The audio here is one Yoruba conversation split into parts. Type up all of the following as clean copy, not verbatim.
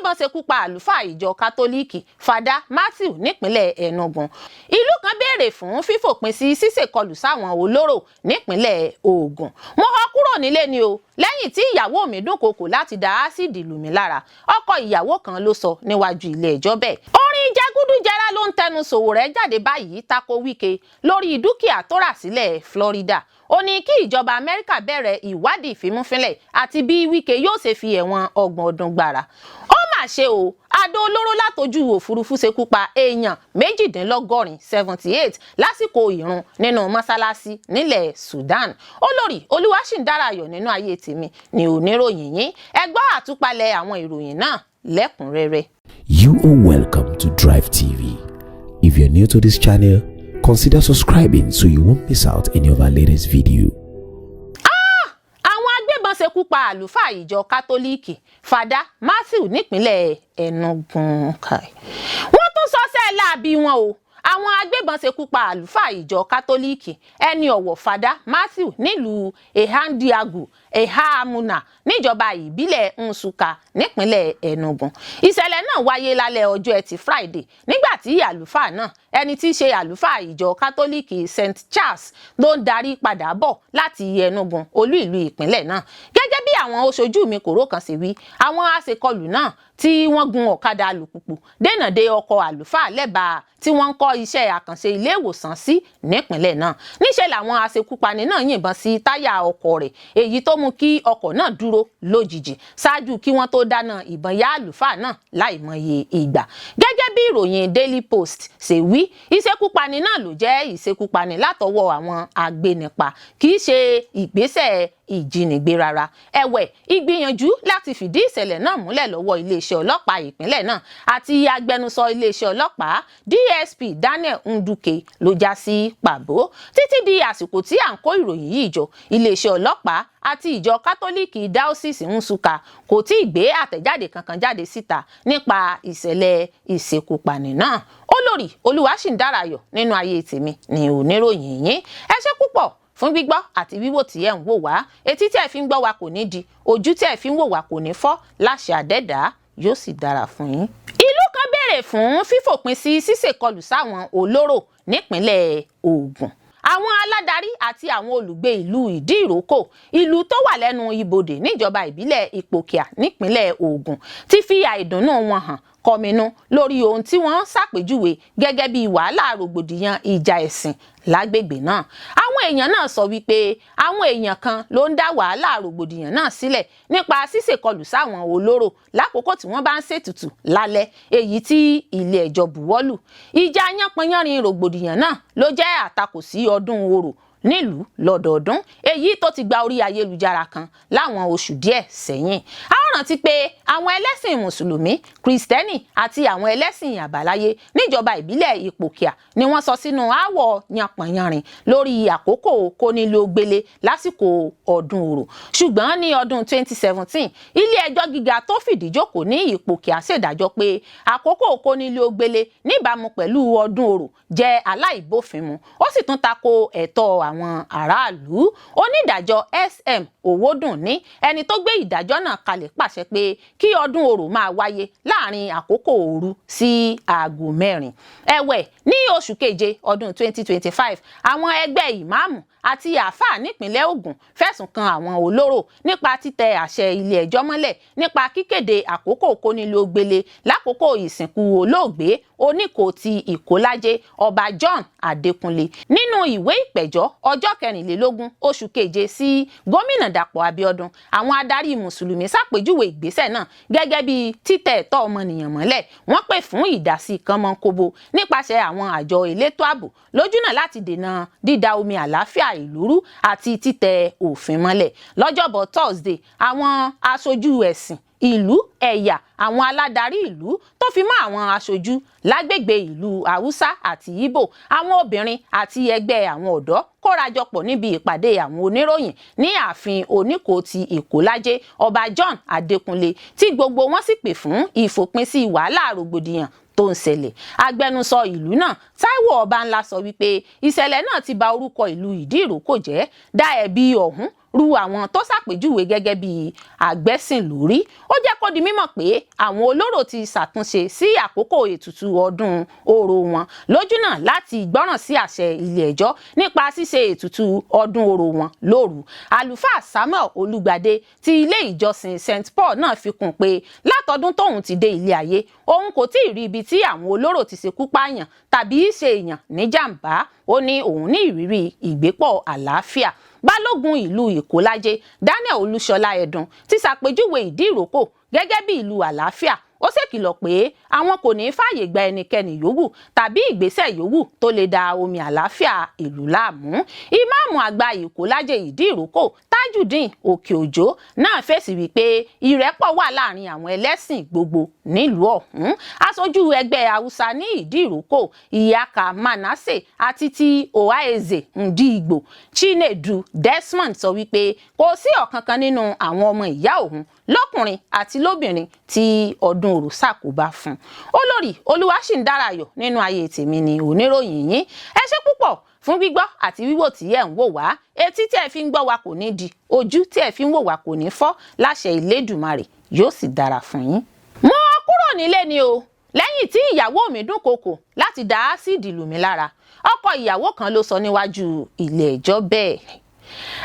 agbébọn ṣekú pa àlùfáà ìjọ kátólíìkì Fada Matthew nípínlẹ̀ Enugu. Ìlú kan béèrè fún fífòpin sí ṣíṣèkọlù sáwọn olóró nípínlẹ̀ Ògùn. Mo họ kúrò nílé ni o lẹ́yìn tí ìyàwó mi dúnkokò láti dá ásíìdì lù mí lára. Ọkọ ìyàwó kan ló sọ níwájú ilé ẹjọ́ bẹ́ẹ̀. Orin jẹgúdújẹrá ló ń tẹnu Sowore jáde báyìí tako Wike lórí dúkìá tó rà sílẹ̀ Florida. Ó ní kí ìjọba Amẹ́ríkà bẹ̀rẹ̀ ìwádìí ìfimúfínlẹ̀ àti bí Wike yóò ṣe fi ẹ̀wọ̀n 30 ọdún gbára. Ó mà ṣe o, àdó olóró látojú òfurufú ṣekú pa èèyàn 78 78 lásìkò ìrun nínú mọ́sálásí nílẹ̀ Sudan. Olórí Olúwaṣìndárayọ̀ nínú ayé tèmi ni oníròyìn yín. Ẹ gbọ́ àtúpalẹ̀ àwọn ìròyìn náà lẹ́kùnrẹ́rẹ́. You are welcome to Drive TV. If you're new to this channel, consider subscribing so you won't miss out any of our latest video. Àwọn agbébọn ṣekú pa àlùfáà ìjọ kátólíìkì Fada Matthew nípínlẹ̀ Enugu. Wọ́n tún sọ́sẹ́ láabi wọn o. Àwọn agbébọn ṣekú pa àlùfáà ìjọ kátólíìkì ẹni ọ̀wọ̀ Fada Matthew nílùú Ehandiagu Ehamuna níjọba ìbílẹ̀ Nsukka nípínlẹ̀ Enugu. Ìṣẹ̀lẹ̀ náà wáyé lálẹ́ ọjọ́ Ẹtì Friday nígbà tí àlùfáà náà ẹni tí í ṣe àlùfáà ìjọ kátólíìkì St. Charles ló ń darí padà bọ̀ láti Enugu olú ìlú ìpínlẹ̀ náà. Gẹ́gẹ́ bí àwọn oṣojú mi kòró kan ṣe wí, àwọn aṣekọlù náà tí wọ́n gun ọ̀kadà alùpùpù dènà de ọkọ̀ àlùfáà lẹ́bàá tí wọ́n ń kọ́ iṣẹ́ àkànṣe ilé ìwòsàn sí nípínlẹ̀ náà. Níṣẹ́ làwọn aṣekúpani náà yìnbọn sí táyà ọkọ̀ rẹ̀ èyí tó mú kí ọkọ̀ náà dúró lójijì ṣáájú kí wọ́n tó dáná ìbọn yá àlùfáà náà láìmọye ìgbà. Gẹ́gẹ́ bí ìròyìn Daily Post ṣe wí, ìṣekúpani náà ló jẹ́ ìṣekúpani látọwọ́ àwọn agbénipa kì í ṣe ìgbésẹ̀ ìjínigbé rárá. Ẹ̀wẹ̀, ìgbìyànjú láti fìdí ìṣẹ̀lẹ̀ náà múlẹ̀ lọ́wọ́ iléeṣẹ́ ọlọ́pàá ìpínlẹ̀ náà àti agbẹnusọ iléeṣẹ́ ọlọ́pàá DSP Daniel Nduke ló já sí pàbó. Títí di àsìkò tí à ń kó ìròyìn yìí jọ, iléeṣẹ́ ọlọ́pàá àti ìjọ kátólíìkì Diocese Nsukka kò tí ì gbé àtẹ̀jáde kankan jáde síta nípa ìṣẹ̀lẹ̀ ìṣekúpani náà. Olórí Olúwaṣìndárayọ̀ nínú ayé tèmi ni oníròyìn yín. Ẹ ṣé púpọ̀ fún gbígbọ́ àti wíwò tí ẹ̀ ń wò wá. Etí tí ẹ̀ fi ń gbọ́ wa kò ní di, ojú tí ẹ̀ fi ń wò wá kò ní fọ́, láṣẹ Adẹ́dàá yóò sì dára fún yín. Ìlú kan béèrè fún fífòpin sí ṣíṣèkọlù sáwọn olóró nípínlẹ̀ Ògùn. Àwọn aládarí àti àwọn olùgbé ìlú Ìdíròkò, ìlú tó wà lẹ́nu ibodè níjọba ìbílẹ̀ Ìpòkíà nípínlẹ̀ Ògùn, ti fi àìdùnnú wọn hàn kọminú lórí ohun tí wọ́n ṣàpèjúwe gẹ́gẹ́ bí wàhálà rògbòdìyàn ìjà ẹ̀sìn lágbègbè náà. Àwọn èèyàn náà sọ wípé àwọn èèyàn kan ló ń dá wàhálà rògbòdìyàn náà sílẹ̀ nípa ṣíṣèkọlù sáwọn olóró lákòókò tí wọ́n bá ń ṣètùtù lálẹ́ èyí tí ilé ẹjọ́ buwọ́lù. Ìjà yánpọnyánrin rògbòdìyàn náà ló jẹ́ àtakò sí ọdún Orò nílùú lọ́dọọdún èyí tó ti gba orí ayélujára kan láwọn oṣù díẹ̀ sẹ́yìn. A ó rántí pé àwọn ẹlẹ́sìn mùsùlùmí, kìrìsìtẹ́nì àti àwọn ẹlẹ́sìn àbáláyé níjọba ìbílẹ̀ Ìpòkíà ni wọ́n sọ sínú aáwọ̀ yanpọ̀yanrìn lórí àkókò kónílógbélé lásìkò ọdún Orò. Ṣùgbọ́n ní ọdún 2017, ilé ẹjọ́ gíga tó fìdí jókòó ní Ìpòkíà ṣèdájọ́ pé àkókò kónílógbélé níbàámu pẹ̀lú ọdún Orò jẹ́ aláìbófinmu, ó sì tún tako ẹ̀tọ́ àwọn aráàlú. Onídàájọ́ SM Owódùnní ẹni tó gbé ìdájọ́ náà kalẹ̀ pàṣẹ pé kí ọdún Orò máa wáyé láàrin àkókò òru sí aago 4. Ẹ̀wẹ̀, ní oṣù keje ọdún 2025, àwọn ẹgbẹ́ ìmáàmù àti àáfàá nípínlẹ̀ Ògùn fẹ̀sùn kan àwọn olóró nípa títẹ àṣẹ ilé ẹjọ́ mọ́lẹ̀ nípa kíkéde àkókò kónílógbélé lákòókò ìsìnkú olóògbé Oníkò ti Ìkólájé Ọba John Adékúnlé. Nínú ìwé ìpẹ̀jọ́ ọjọ́ 24 oṣù keje sí gómìnà Dàpọ̀ Abíọ́dún, àwọn adarí mùsùlùmí ṣàpèjúwe ìgbésẹ̀ náà gẹ́gẹ́ bí títẹ̀ ẹ̀tọ́ ọmọnìyàn mọ́lẹ̀. Wọ́n pè fún ìdásí kánmọ́nkóbó nípasẹ̀ àwọn àjọ elétò ààbò lójúnà láti dènà dídà omi àlàáfíà ìlú rú àti títẹ̀ òfin mọ́lẹ̀. Lọ́jọ́bọ̀ Thursday, àwọn aṣojú ẹ̀sìn, ìlú, ẹ̀yà, àwọn aládarí ìlú tó fi mọ́ àwọn aṣojú lágbègbè ìlú Haúsá àti Ìgbò, àwọn obìnrin àti ẹgbẹ́ àwọn ọ̀dọ́ kórajọpọ̀ níbi ìpàdé àwọn oníròyìn ní ààfin Oníkò ti Ìkólájé Ọba John Adékúnlé tí gbogbo wọn sì pè fún ìfòpin sí wàhálà rògbòdìyàn tó ń ṣẹlẹ̀. Agbẹnusọ ìlú náà Táíwò Ọbánlá sọ wípé ìṣẹ̀lẹ̀ náà ti ba orúkọ ìlú Ìdí-ìrókò jẹ́, dá ẹ̀bi ọ̀hún ru àwọn tó ṣàpèjúwe gẹ́gẹ́ bí àgbẹ̀sìnlórí. Ó jẹ́ kó di mímọ̀ pé àwọn olóró ti ṣàtúnṣe sí àkókò ètùtù ọdún orò wọn lójúnà láti gbọ́ràn sí àṣẹ ilé ẹjọ́ nípa ṣíṣe ètùtù ọdún orò wọn lóru. Àlùfáà Samuel Olúgbadé ti ilé ìjọsìn St Paul náà fi kún pé látọdún tóun ti dé ilé ayé òun kò tí ì rí ibi tí àwọn olóró ti ṣekú pààyàn tàbí ṣe èèyàn níjàmbá. Ó ní òun ní ìrírí ìgbépọ̀ àlàáfíà. Balógun ìlú Ìkólájé Daniel Olúṣọlá Ẹ̀dùn ti ṣàpèjúwe Ìdí-ìrókò gẹ́gẹ́ bí ìlú àlàáfíà. Ó ṣèkìlọ̀ pé àwọn kò ní fààyè gba ẹnikẹ́ni yòówù tàbí ìgbésẹ̀ yòówù tó lè da omi àlàáfíà ìlú láàmú. Ìmáàmù àgbà Ìkólájé Ìdí-ìrókò Tajudeen Òkè-Òjó náà fèsì wípé ìrẹ́pọ̀ wà láàrin àwọn ẹlẹ́sìn gbogbo nílùú ọ̀hún. Aṣojú ẹgbẹ́ Haúsá ní Ìdí-ìrókò Ìyáka Manasseh àti ti Ohaeze Ndigbo Chinedu Desmond sọ wípé kò sí ọ̀kankan nínú àwọn ọmọ ìyá òun lọ́kùnrin àti lóbìnrin tí ọdún orò ṣàkóbá fún. Olórí Olúwaṣìndárayọ̀ nínú ayé tèmi ni oníròyìn yín. Ẹ ṣé púpọ̀ fún gbígbọ́ àti wíwò tí ẹ̀ ń wò wá. Etí tí ẹ fi ń gbọ́ wa kò ní di, ojú tí ẹ fi ń wò wá kò ní fọ́, láṣẹ Elédùmarè yóò sì dára fún yín. Mo kúrò nílé ni o lẹ́yìn tí ìyàwó mi dúnkokò láti dá ásíìdì lù mí lára. Ọkọ ìyàwó kan ló sọ níwájú ilé ẹjọ́ bẹ́ẹ̀.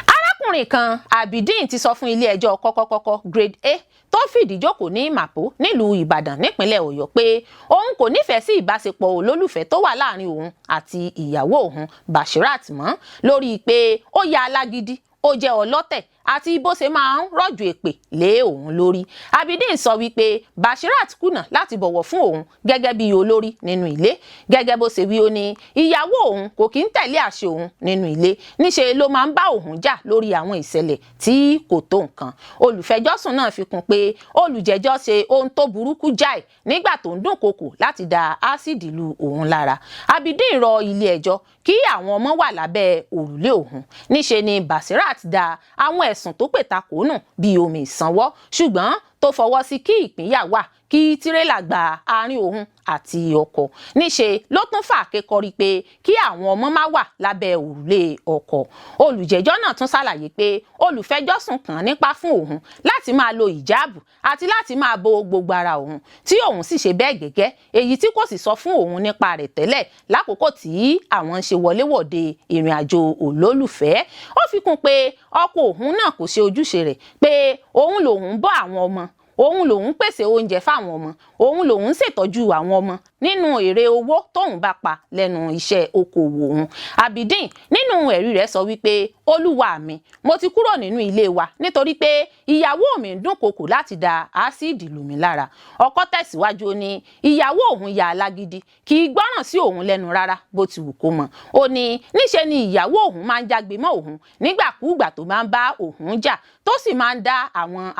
Arákùnrin kan Abidin ti sọ fún ilé ẹjọ́ kọ́kọ́kọ́kọ́ grade A tó fìdí jókòó ní Màpó nílùú Ìbàdàn nípínlẹ̀ Ọ̀yọ́ pé òun kò nífẹ̀ẹ́ sí ìbáṣepọ̀ olólùfẹ́ tó wà láàrin òun àti ìyàwó òun Bashirat mọ́, lórí pé ó ya alágídí, ó jẹ́ ọlọ́tẹ̀ àti bó ṣe máa ń rọ̀jò èpè lé òun lórí. Abidin sọ wípé Bashirat kùnà láti bọ̀wọ̀ fún òun gẹ́gẹ́ bí olórí nínú ilé. Gẹ́gẹ́ bó ṣe wí, ó ní ìyàwó òun kò kí ń tẹ̀lé àṣẹ òun nínú ilé, níṣe ló máa ń bá òun jà lórí àwọn ìṣẹ̀lẹ̀ tí kò tó nǹkan. Olùfẹjọ́sùn náà fi kún pé olùjẹ́jọ́ ṣe ohun tó burúkú jáì nígbà tó ń dúnkokò láti da ásíìdì lu òun lára. Abidin rọ ilé ẹjọ́ kí àwọn ọmọ wà lábẹ́ òrùlé òun. Níṣe ni Bashirat da àwọn ẹ̀sùn tó pè takò nù bí omi ìsanwó, ṣùgbọ́n tó fọwọ́ sí kí ìpínyà wà kí tírélà gba àárín òun àti ọkọ. Níṣe ló tún fà kékọrí pé kí àwọn ọmọ má wà lábẹ́ òrùlé ọkọ. Olùjẹ́jọ́ náà tún ṣàlàyé pé olùfẹjọ́sùn kàn nípa fún òun láti máa lo ìjáàbù àti láti máa bo gbogbo ara òun, tí òun sì ṣe bẹ́ẹ̀ gẹ́gẹ́, èyí tí kò sì sọ fún òun nípa rẹ̀ tẹ́lẹ̀ lákòókò tí àwọn ń ṣe wọléwọ̀de ìrìn àjò olólùfẹ́. Ó fi kún pé ọkọ òun náà kò ṣe ojúṣe rẹ̀, pé òun lòun bọ́ àwọn ọmọ, òun lòun pèsè oúnjẹ fáwọn ọmọ, òun lòun ṣètọ́jú àwọn ọmọ nínú èrè owó tóun bá pa lẹ́nu iṣẹ́ okòwò òun. Abidin nínú ẹ̀rí rẹ̀ sọ wípé olúwa mi, mo ti kúrò nínú ilé wa nítorí pé ìyàwó mi ń dúnkokò láti da ásíìdì lù mí lára. Ọkọ tẹ̀síwájú, ó ní ìyàwó òun ya alágídí, kì í gbọ́ràn sí òun lẹ́nu rárá bó ti wù kó mọ̀. Ó ní níṣe ni ìyàwó òun máa ń jágbe mọ́ òun nígbàkúùgbà tó máa ń bá òun jà, tó sì máa ń dá àwọn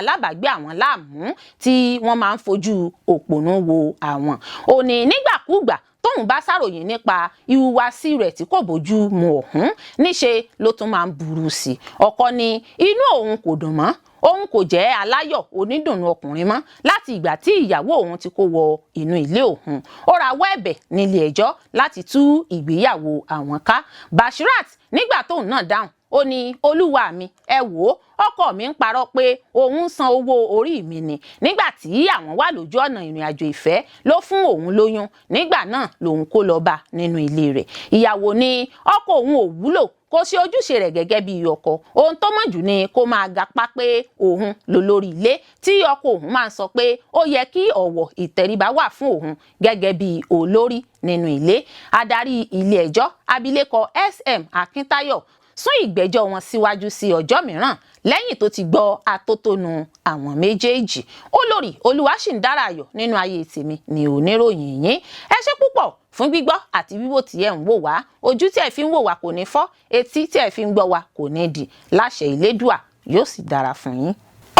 alábàágbé àwọn láàmú tí wọ́n máa ń fojú òpònú wo àwọn. Ó ní nígbàkúùgbà tóun bá ṣàròyé nípa ìhùwàsí rẹ̀ tí kò bójú mu ọ̀hún, níṣe ló tún máa ń burú sí i. Ọkọ ní inú òun kò dùn mọ́, òun kò jẹ́ aláyọ̀ onídùnnú ọkùnrin mọ́ láti ìgbà tí ìyàwó òun ti kó wọ inú ilé òun. Ó rawọ́ ẹ̀bẹ̀ nílé ẹjọ́ láti tú ìgbéyàwó àwọn ká. Bashirat nígbà tóun náà dáhùn, ó ní olúwa mi, ẹ wò ó, ọkọ mi ń parọ́ pé òun ń san owó orí mi ni. Nígbà tí àwọn wà lójú ọ̀nà ìrìn àjò ìfẹ́ ló fún òun lóyún, nígbà náà lòun kó lọ bá nínú ilé rẹ̀. Ìyàwó ní ọkọ òun ò wúlò, kò ṣe ojúṣe rẹ̀ gẹ́gẹ́ bí ọkọ. Ohun tó mọ̀ jù ni kó máa gapá pé òun lolórí ilé, tí ọkọ òun máa ń sọ pé ó yẹ kí ọ̀wọ̀ ìtẹríba wà fún òun gẹ́gẹ́ bí olórí nínú ilé. Adarí ilé ẹjọ́ abilékọ SM Akíntayọ̀ sún ìgbẹ́jọ́ wọn síwájú sí ọjọ́ mìíràn lẹ́yìn tó ti gbọ́ atótónu àwọn méjèèjì. Olórí Olúwaṣìndárayọ̀ nínú ayé tèmi ni oníròyìn yín. Ẹ ṣé púpọ̀ fún gbígbọ́ àti wíwò tí ẹ ń wò wá. Ojú tí ẹ fi ń wò wá kò ní fọ́, etí tí ẹ fi ń gbọ́ wá kò ní di, láṣẹ Elédùà yóò sì dára fún yín.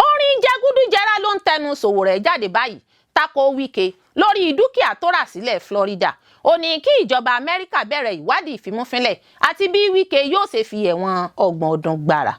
Orin jẹgúdújẹrá ló ń tẹnu Sowore jáde báyìí tako Wike lórí dúkìá tó rà sílẹ̀ Florida. Ó ní kí ìjọba Amẹ́ríkà bẹ̀rẹ̀ ìwádìí ìfimúfínlẹ̀ àti bí Wike yóò ṣe fi ẹ̀wọ̀n 30 ọdún gbára.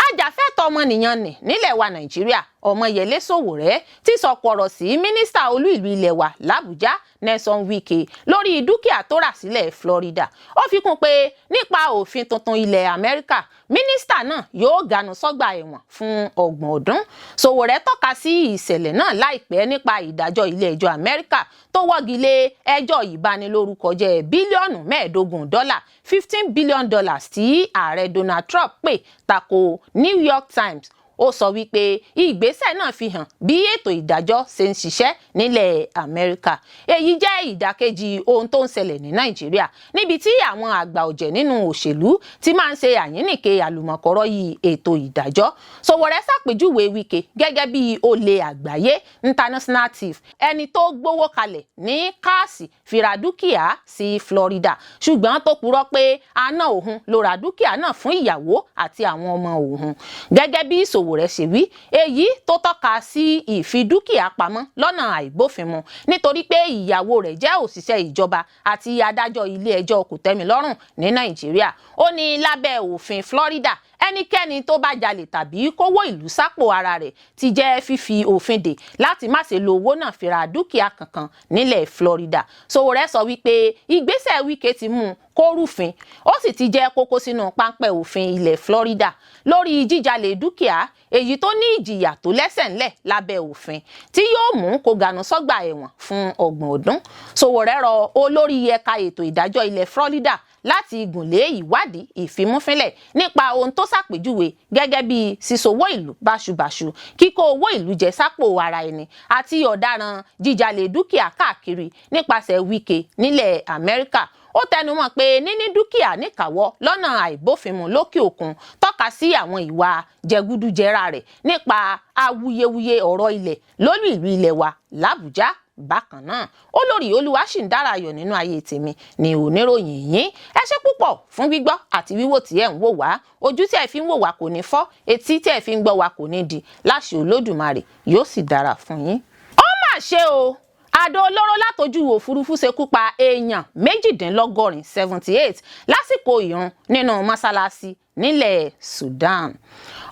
Ajàfẹ́tọ̀ọ́ ọmọnìyàn nílẹ̀ wa Nàìjíríà Ọmọyẹlé Sowore ti sọ̀kò ọ̀rọ̀ sí mínísítà olú ìlú ilẹ̀ wa l'Àbújá Nyesom Wike lórí dúkìá tó rà sílẹ̀ Florida. Ó fi kún pé nípa òfin tuntun ilẹ̀ Amẹ́ríkà, mínísítà náà yóò ganu sọ́gbà ẹ̀wọ̀n fún 30 ọdún. Sowore tọ́ka sí ìṣẹ̀lẹ̀ náà láìpẹ́ nípa ìdájọ́ ilé ẹjọ́ Amẹ́ríkà tó wọ́gi lé ẹjọ́ ìbanilórúkọjẹ́ bílíọ̀nù $15 $15 billion tí ààrẹ Donald Trump pè tako New York Times. Ó sọ wípé ìgbésẹ̀ náà fi hàn bí ètò ìdájọ́ ṣe ń ṣiṣẹ́ nílẹ̀ Amẹ́ríkà. Èyí jẹ́ ìdàkejì ohun tó ń ṣẹlẹ̀ ní Nàìjíríà, níbi tí àwọn àgbà ọ̀jẹ̀ nínú òṣèlú ti máa ń ṣe àyínnìke àlùmọ̀kọ́rọ́ yìí ètò ìdájọ́. Sowore ṣàpèjúwe Wike gẹ́gẹ́ bí olè àgbáyé international thief, ẹni tó gbówó kalẹ̀ ní káàsì fi ra dúkìá sí Florida, ṣùgbọ́n tó purọ́ pé àna òun ló ra dúkìá náà fún ìyàwó àti àwọn ọmọ òun. Gẹ́gẹ́ bí Sowore ṣe wí, èyí tó tọ́ka sí ìfidúkìá pamọ́ lọ́nà àìbófinmu nítorí pé ìyàwó rẹ̀ jẹ́ òṣìṣẹ́ ìjọba àti adájọ́ ilé ẹjọ́ kòtẹ́milọ́rùn ní Nàìjíríà. Ó ní lábẹ́ òfin Florida, ẹnikẹ́ni tó bá jalè tàbí kówó ìlú sápò ara rẹ̀ ti jẹ́ fífi òfin dè láti má ṣe lo owó náà fi ra dúkìá kankan nílẹ̀ Florida. Sowore sọ wípé ìgbésẹ̀ Wike ti mú kó rúfin, ó sì ti jẹ́ kókó sínú páńpẹ́ òfin ilẹ̀ Florida lórí jíjalè dúkìá, èyí tó ní ìjìyà tó lẹ́sẹ̀ ńlẹ̀ lábẹ́ òfin tí yóò mú kó ganu sọ́gbà ẹ̀wọ̀n fún 30 ọdún. Sowore rọ olórí ẹ̀ka ètò ìdájọ́ ilẹ̀ Florida láti gùnlé ìwádìí ìfimúfínlẹ̀ nípa ohun tó ṣàpèjúwe gẹ́gẹ́ bí sísowó ìlú báṣubàṣu, kíkó owó ìlú jẹ sápò ara ẹni àti ọ̀daràn jíjalè dúkìá káàkiri nípasẹ̀ Wike nílẹ̀ Amẹ́ríkà. Ó tẹnumọ́ pé níní dúkìá níkàáwọ́ lọ́nà àìbófinmu lókè òkun tọ́ka sí àwọn ìwà jẹgúdújẹrá rẹ̀ nípa awuyewuye ọ̀rọ̀ ilẹ̀ lólú ìlú ilẹ̀ wa l'Àbújá. Bákan náà, olórí Olúwaṣìndárayọ̀ nínú ayé tèmi ni oníròyìn yín. Ẹ ṣé púpọ̀ fún gbígbọ́ àti wíwò tí ẹ ń wò wá. Ojú tí ẹ fi ń wò wá kò ní fọ́, etí tí ẹ fi ń gbọ́ wá kò ní di. Láṣẹ Olódùmarè yóò sì dára fún yín. Ó mà ṣe o, àdó olóró látojú òfurufú ṣekú pa èèyàn 78 78 lásìkò ìrun nínú mọ́sálásí nílẹ̀ Sudan.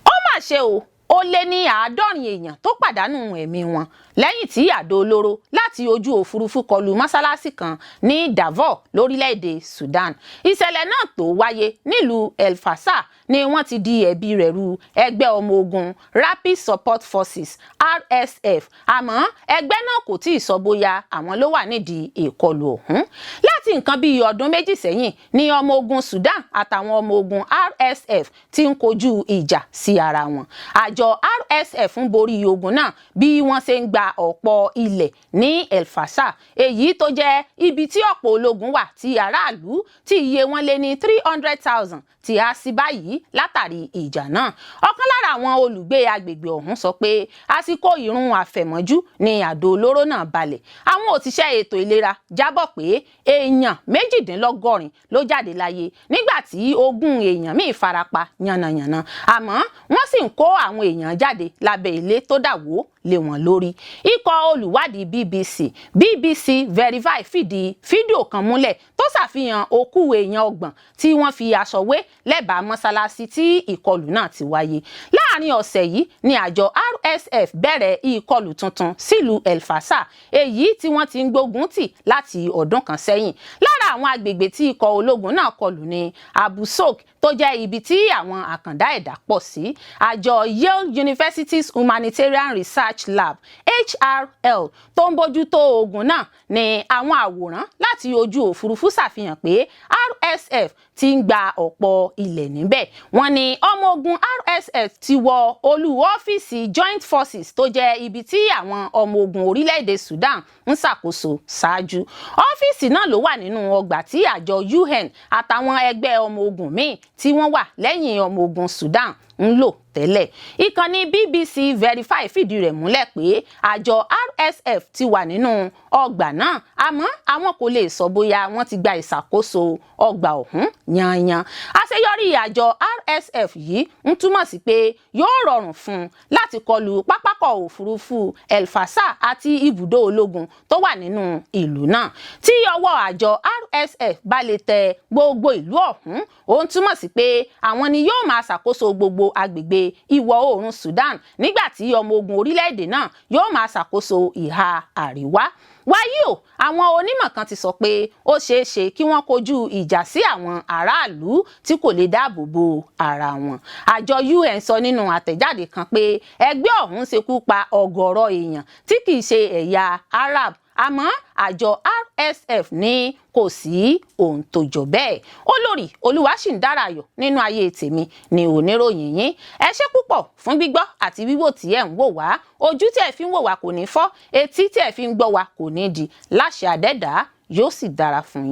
Ó mà ṣe o, ó lé ní 70 èèyàn tó pàdánù ẹ̀mí wọn lẹ́yìn tí àdó olóró láti ojú òfurufú kọlù mọ́sálásí kan ní Darfur lórílẹ̀‐èdè Sudan. Ìṣẹ̀lẹ̀ náà tó wáyé nílùú El Fasher ni wọ́n ti di ẹ̀bi rẹ̀ ru ẹgbẹ́ ọmọ ogun Rapid Support Forces RSF, àmọ́ ẹgbẹ́ náà kò tí ì sọ bóyá àwọn ló wà nídìí ìkọlù ọ̀hún. Láti nǹkan bíi ọdún méjì sẹ́yìn ni ọmọ ogun Sudan àtàwọn ọmọ ogun RSF ti ń kojú ìjà sí ara wọn. Àjọ RSF ń borí ogun náà bí wọ́n ṣe ń gba ọ̀pọ̀ ilẹ̀ ní El Fasher, èyí tó jẹ́ ibi tí ọ̀pọ̀ ológun wà tí aráàlú tí iye wọn lé ní 300,000 tí a sí báyìí látàrí ìjà náà. Ọ̀kan lára àwọn olùgbé agbègbè ọ̀hún sọ pé àsìkò ìrun àfẹ̀mọ́jú ni àdó olóró náà balẹ̀. Àwọn òṣìṣẹ́ ètò ìlera jábọ̀ pé èèyàn 78 ló jáde láyé nígbà tí 20 èèyàn míì farapa yànnàyànnà, àmọ́ wọ́n sì ń kó àwọn èèyàn jáde lábẹ́ ilé tó dà wó lé wọn lórí. Ikọ̀ olùwádìí BBC Verify fìdí fídíò kan múlẹ̀ tó ṣàfihàn òkú èèyàn 30 tí wọ́n fi aṣọ wé lẹ́bàá mọ́sálásí tí ìkọlù náà ti wáyé. Láàárín ọ̀sẹ̀ yìí ni àjọ RSF bẹ̀rẹ̀ ìkọlù tuntun sílùú El Fasher, èyí tí wọ́n ti ń gbógun tì láti ọdún kan sẹ́yìn. Lára àwọn agbègbè tí ikọ̀ ológun náà kọlù ní Abu Sok tó jẹ́ ibi tí àwọn àkàndá ẹ̀dá pọ̀ sí. Àjọ Yale University's Humanitarian Research Lab HRL tó ń bójútó ogun náà ní àwọn àwòrán láti ojú òfurufú ṣàfihàn pé RSF ti ń gba ọ̀pọ̀ ilẹ̀ níbẹ̀. Wọ́n ní ọmọ ogun RSF ti wọ olú ọ́fíìsì Joint Forces tó jẹ́ ibi tí àwọn ọmọ ogun orílẹ̀-èdè Sudan ń ṣàkóso ṣáájú. Ọ́fíìsì náà ló wà nínú ọgbà tí àjọ UN àtàwọn ẹgbẹ́ ọmọ ogun míì tí wọ́n wà lẹ́yìn ọmọ ogun Sudan ń lò tẹ́lẹ̀. Ìkànnì BBC Verify fìdí rẹ̀ múlẹ̀ pé àjọ RSF ti wà nínú ọgbà náà, àmọ́ àwọn kò lè sọ bóyá wọ́n ti gba ìṣàkóso ọgbà ọ̀hún yanyan. Àṣeyọrí àjọ RSF yìí ń túmọ̀ sí pé yóò rọrùn fún un láti kọlù pápákọ̀ òfurufú El Fasher àti ibùdó ológun tó wà nínú ìlú náà. Tí ọwọ́ àjọ RSF bá lè tẹ gbogbo ìlú ọ̀hún, ó ń túmọ̀ sí pé àwọn ni yóò máa ṣàkóso gbogbo agbègbè ìwọ̀ oòrùn Sudan nígbà tí ọmọ ogun orílẹ̀-èdè náà yóò máa ṣàkóso ìhà àríwá. Wáyé o, àwọn onímọ̀ kan ti sọ pé ó ṣeé ṣe kí wọ́n kojú ìjà sí àwọn aráàlú tí kò lè dáàbò bo ara wọn. Àjọ UN sọ nínú àtẹ̀jáde kan pé ẹgbẹ́ ọ̀hún ṣekú pa ọ̀gọ̀rọ̀ èèyàn tí kìí ṣe ẹ̀yà Arab, àmọ́ àjọ RSF ní kò sí ohun tó jọ bẹ́ẹ̀. Olórí Olúwaṣìndáráyọ̀ nínú ayé tèmi ni oníròyìn yín. Ẹ ṣé púpọ̀ fún gbígbọ́ àti wíwò tí ẹ̀ ń wò wá. Ojú tí ẹ fi ń wò wá kò ní fọ́, etí tí ẹ fi ń gbọ́ wá kò ní di. Láṣẹ Adẹ́dàá yóò sì dára fún yín.